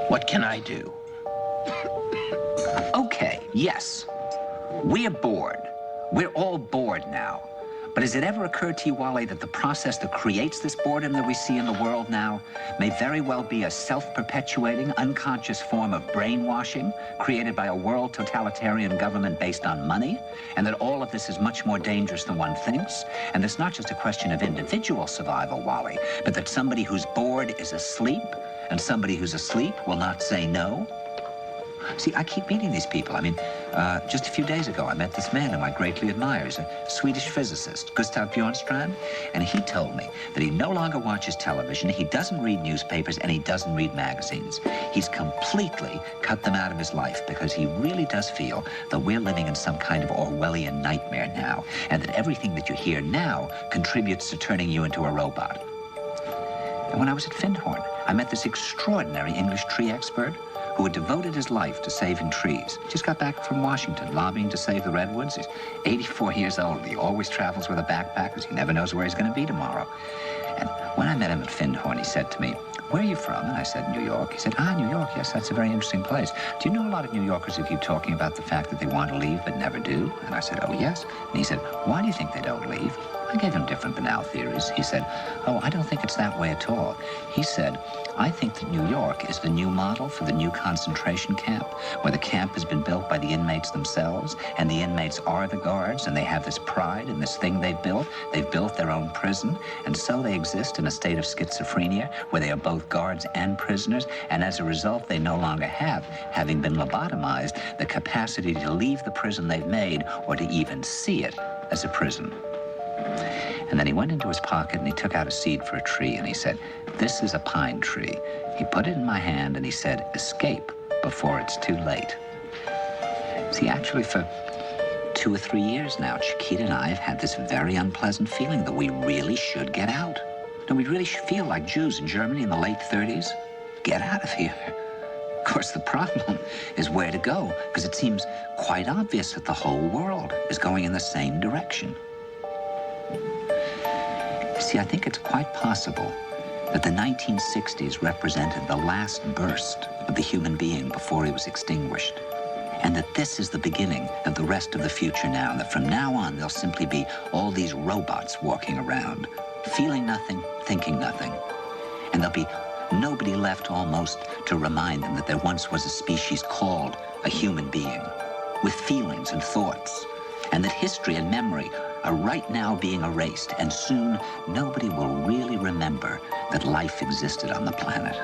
What can I do? Okay, yes. We're bored. We're all bored now. But has it ever occurred to you, Wally, that the process that creates this boredom that we see in the world now may very well be a self-perpetuating, unconscious form of brainwashing created by a world totalitarian government based on money, and that all of this is much more dangerous than one thinks, and it's not just a question of individual survival, Wally, but that somebody who's bored is asleep, and somebody who's asleep will not say no? See, I keep meeting these people. I mean, just a few days ago, I met this man whom I greatly admire. He's a Swedish physicist, Gustav Bjornstrand, and he told me that he no longer watches television, he doesn't read newspapers, and he doesn't read magazines. He's completely cut them out of his life because he really does feel that we're living in some kind of Orwellian nightmare now, and that everything that you hear now contributes to turning you into a robot. And when I was at Findhorn, I met this extraordinary English tree expert who had devoted his life to saving trees. Just got back from Washington, lobbying to save the redwoods. He's 84 years old. He always travels with a backpack because he never knows where he's going to be tomorrow. And when I met him at Findhorn, he said to me, "Where are you from?" And I said, "New York." He said, "New York, yes, that's a very interesting place. Do you know a lot of New Yorkers who keep talking about the fact that they want to leave but never do?" And I said, "Oh, yes." And he said, "Why do you think they don't leave?" I gave him different banal theories. He said, "Oh, I don't think it's that way at all." He said, "I think that New York is the new model for the new concentration camp, where the camp has been built by the inmates themselves, and the inmates are the guards, and they have this pride in this thing they've built. They've built their own prison, and so they exist in a state of schizophrenia, where they are both guards and prisoners, and as a result, they no longer have, having been lobotomized, the capacity to leave the prison they've made, or to even see it as a prison." And then he went into his pocket and he took out a seed for a tree and he said, "This is a pine tree." He put it in my hand and he said, "Escape before it's too late." See, actually for 2 or 3 years now, Chiquita and I have had this very unpleasant feeling that we really should get out. No, we really should feel like Jews in Germany in the late 30s. Get out of here. Of course, the problem is where to go, because it seems quite obvious that the whole world is going in the same direction. See, I think it's quite possible that the 1960s represented the last burst of the human being before he was extinguished, and that this is the beginning of the rest of the future now, and that from now on there'll simply be all these robots walking around, feeling nothing, thinking nothing, and there'll be nobody left almost to remind them that there once was a species called a human being, with feelings and thoughts, and that history and memory are right now being erased, and soon nobody will really remember that life existed on the planet.